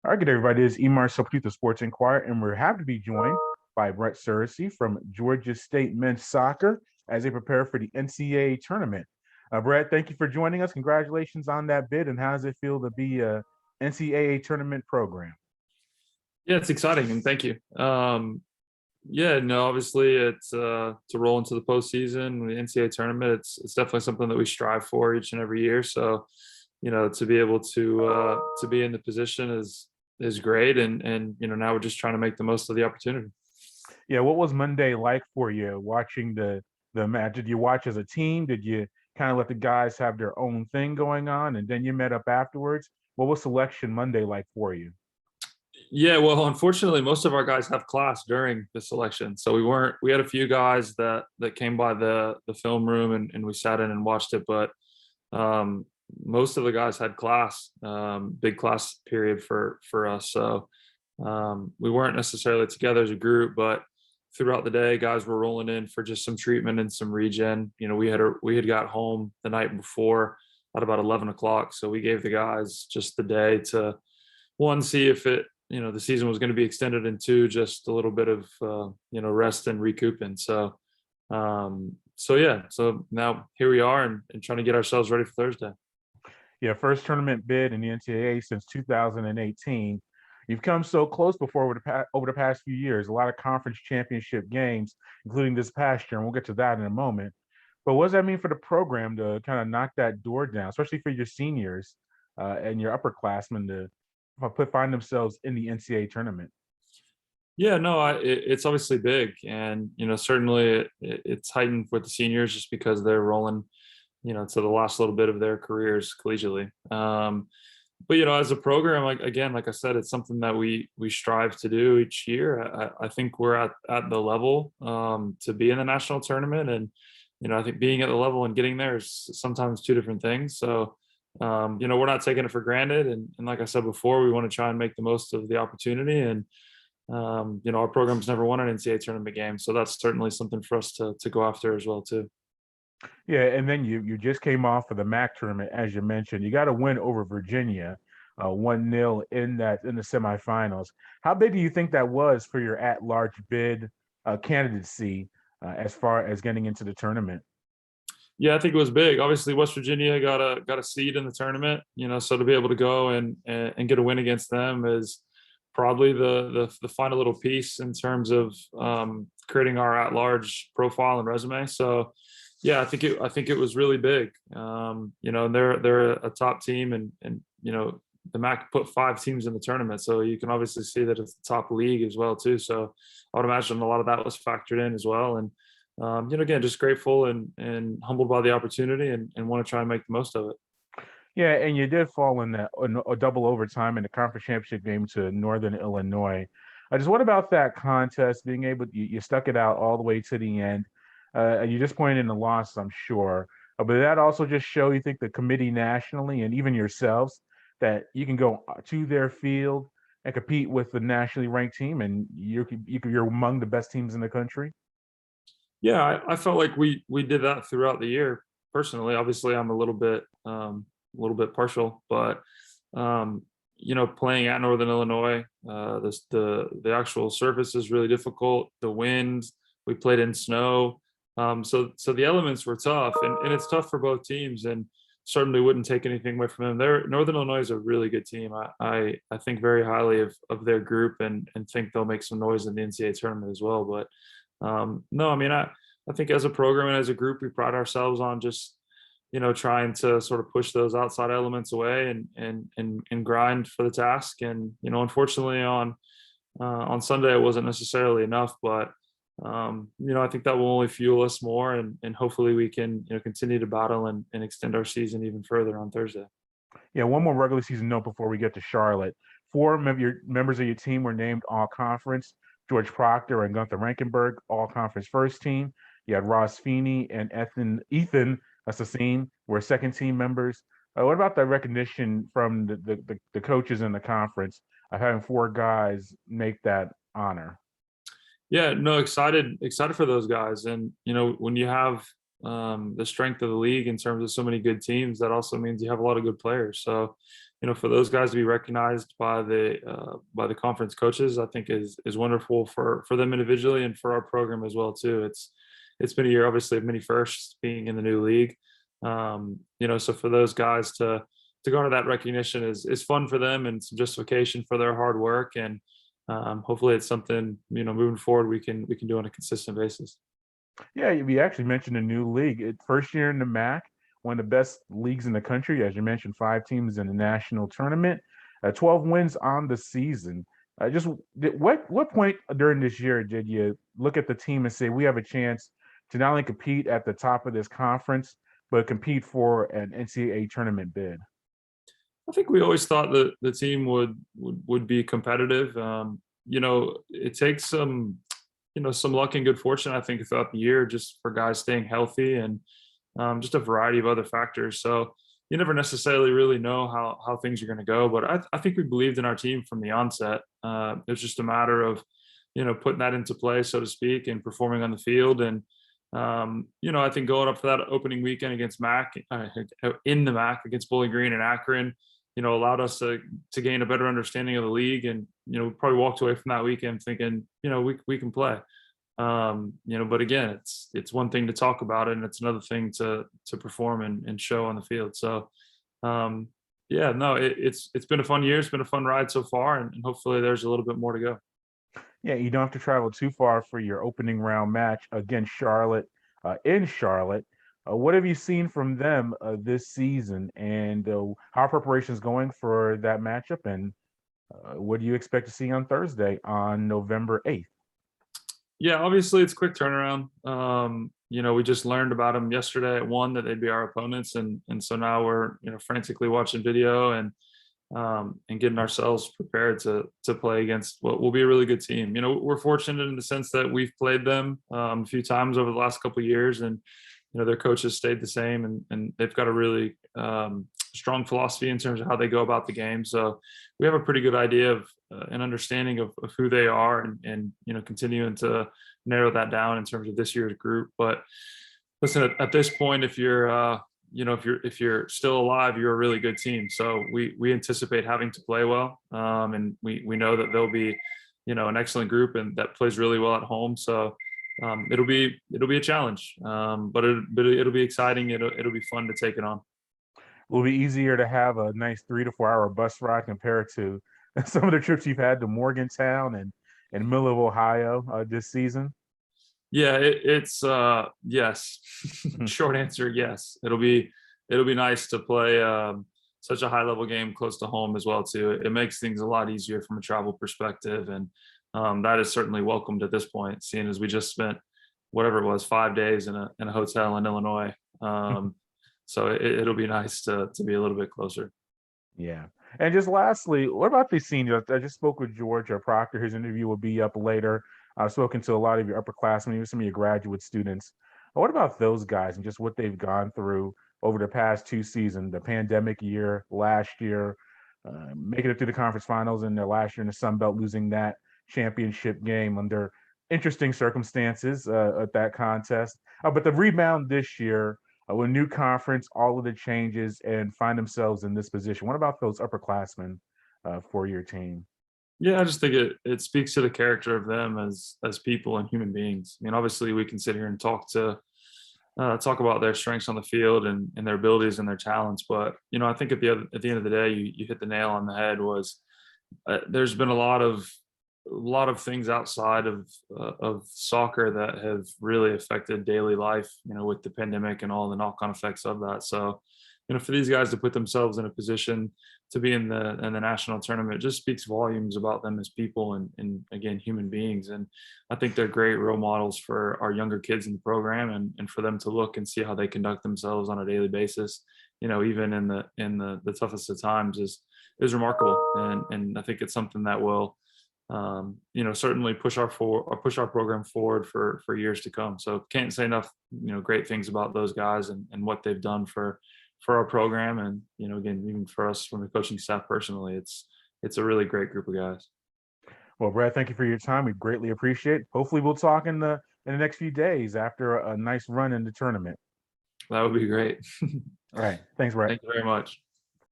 All right, good everybody. This is Emar Soprit, the Sports Inquirer, and we're happy to be joined by Brett Surrency from Georgia State men's soccer as they prepare for the NCAA tournament. Brett, thank you for joining us. Congratulations on that bid, and how does it feel to be a NCAA tournament program? Yeah, it's exciting, and thank you. Yeah, no, obviously it's to roll into the postseason, the NCAA tournament. It's definitely something that we strive for each and every year. So, to be able to be in the position is great, and now we're just trying to make the most of the opportunity. Yeah, what was Monday like for you watching the match? Did you watch as a team? Did you kind of let the guys have their own thing going on, and then you met up afterwards? What was selection Monday like for you? Yeah, well, unfortunately, most of our guys have class during the selection, so we had a few guys that came by the film room and we sat in and watched it, but um, most of the guys had class, big class period for us. So we weren't necessarily together as a group, but throughout the day, guys were rolling in for just some treatment and some regen. We had got home the night before at about 11 o'clock, so we gave the guys just the day to one see if the season was going to be extended, and two, just a little bit of rest and recouping. So yeah, so now here we are and trying to get ourselves ready for Thursday. Yeah, first tournament bid in the NCAA since 2018. You've come so close before over the past few years. A lot of conference championship games, including this past year, and we'll get to that in a moment. But what does that mean for the program to kind of knock that door down, especially for your seniors and your upperclassmen to find themselves in the NCAA tournament? Yeah, no, it's obviously big, and certainly it's heightened with the seniors just because they're rolling, to the last little bit of their careers collegiately. But as a program, like I said, it's something that we strive to do each year. I think we're at the level to be in the national tournament, and I think being at the level and getting there is sometimes two different things. So we're not taking it for granted, and like I said before, we want to try and make the most of the opportunity. And our program's never won an NCAA tournament game, so that's certainly something for us to go after as well too. Yeah, and then you just came off of the MAC tournament, as you mentioned. You got a win over Virginia, 1-0 in the semifinals. How big do you think that was for your at-large bid candidacy as far as getting into the tournament? Yeah, I think it was big. Obviously, West Virginia got a seed in the tournament, so to be able to go and get a win against them is probably the final little piece in terms of creating our at-large profile and resume. So yeah, I think it was really big. And they're a top team, and the MAC put 5 teams in the tournament, so you can obviously see that it's the top league as well too. So I would imagine a lot of that was factored in as well. And again, just grateful and humbled by the opportunity, and want to try and make the most of it. Yeah, and you did fall in a double overtime in the conference championship game to Northern Illinois. Just what about that contest? Being able, you stuck it out all the way to the end. You just pointed in the loss, I'm sure. But did that also just show, you think, the committee nationally and even yourselves that you can go to their field and compete with the nationally ranked team, and you're among the best teams in the country? Yeah, I felt like we did that throughout the year. Personally, obviously, I'm a little bit partial, but playing at Northern Illinois, the actual surface is really difficult. The wind, we played in snow, so the elements were tough, and it's tough for both teams, and certainly wouldn't take anything away from them. Northern Illinois is a really good team. I think very highly of their group, and think they'll make some noise in the NCAA tournament as well. But no, I mean, I think as a program and as a group, we pride ourselves on just trying to sort of push those outside elements away and grind for the task. And unfortunately, on Sunday it wasn't necessarily enough, but I think that will only fuel us more, and hopefully we can continue to battle and extend our season even further on Thursday. Yeah, one more regular season note before we get to Charlotte. Four of your members of your team were named all conference. George Proctor and Gunther Rankenberg, all conference first team. You had Ross Feeney and Ethan Assassine were second team members. What about the recognition from the coaches in the conference of having four guys make that honor? Yeah, no, excited for those guys. And when you have the strength of the league in terms of so many good teams, that also means you have a lot of good players. So for those guys to be recognized by the conference coaches, I think is wonderful for them individually and for our program as well too. It's been a year, obviously, of many firsts being in the new league. So for those guys to garner that recognition is fun for them and some justification for their hard work. And hopefully it's something, moving forward we can do on a consistent basis. Yeah, we actually mentioned a new league. First year in the MAC, one of the best leagues in the country. As you mentioned, 5 teams in the national tournament, 12 wins on the season. What point during this year did you look at the team and say, we have a chance to not only compete at the top of this conference, but compete for an NCAA tournament bid? I think we always thought that the team would be competitive. It takes some luck and good fortune, I think, throughout the year, just for guys staying healthy and just a variety of other factors. So you never necessarily really know how things are going to go. But I think we believed in our team from the onset. It was just a matter of, putting that into play, so to speak, and performing on the field. And, I think going up for that opening weekend against MAC, in the MAC against Bowling Green and Akron, allowed us to gain a better understanding of the league. And, we probably walked away from that weekend thinking, we can play. But again, it's one thing to talk about it and it's another thing to perform and show on the field. So, it's been a fun year. It's been a fun ride so far, and hopefully there's a little bit more to go. Yeah, you don't have to travel too far for your opening round match against Charlotte in Charlotte. What have you seen from them this season, and how are preparations going for that matchup? And what do you expect to see on Thursday on November 8th? Yeah, obviously it's quick turnaround. We just learned about them yesterday at 1 that they'd be our opponents, and so now we're frantically watching video and getting ourselves prepared to play against what will be a really good team. We're fortunate in the sense that we've played them a few times over the last couple of years, and their coaches stayed the same, and they've got a really strong philosophy in terms of how they go about the game. So we have a pretty good idea of an understanding of who they are, and continuing to narrow that down in terms of this year's group. But listen, at this point, if you're if you're still alive, you're a really good team. So we anticipate having to play well, and we know that they'll be an excellent group and that plays really well at home. So it'll be a challenge, but it'll be exciting. It'll be fun to take it on. Will it be easier to have a nice 3 to 4 hour bus ride compared to some of the trips you've had to Morgantown and middle of Ohio this season? Yeah, it's yes. Short answer, yes. It'll be nice to play such a high level game close to home as well too. It makes things a lot easier from a travel perspective, and that is certainly welcomed at this point, seeing as we just spent whatever it was 5 days in a hotel in Illinois. So it'll be nice to be a little bit closer. Yeah. And just lastly, what about the seniors? I just spoke with George Proctor. His interview will be up later. I've spoken to a lot of your upperclassmen, even some of your graduate students. What about those guys and just what they've gone through over the past 2 seasons, the pandemic year, last year, making it through the conference finals, and their last year in the Sun Belt, losing that championship game under interesting circumstances at that contest. But the rebound this year, with new conference, all of the changes, and find themselves in this position. What about those upperclassmen for your team? Yeah, I just think it speaks to the character of them as people and human beings. I mean, obviously we can sit here and talk about their strengths on the field and their abilities and their talents, but I think at the end of the day, you hit the nail on the head. Was there's been a lot of things outside of soccer that have really affected daily life, with the pandemic and all the knock-on effects of that. So, for these guys to put themselves in a position to be in the national tournament just speaks volumes about them as people and again, human beings. And I think they're great role models for our younger kids in the program, and for them to look and see how they conduct themselves on a daily basis, even in the toughest of times is remarkable. And I think it's something that will certainly push our program forward for years to come. So can't say enough, great things about those guys and what they've done for our program. And, again, even for us from the coaching staff personally, it's a really great group of guys. Well, Brad, thank you for your time. We greatly appreciate it. Hopefully we'll talk in the next few days after a nice run in the tournament. That would be great. All right. Thanks, Brad. Thank you very much.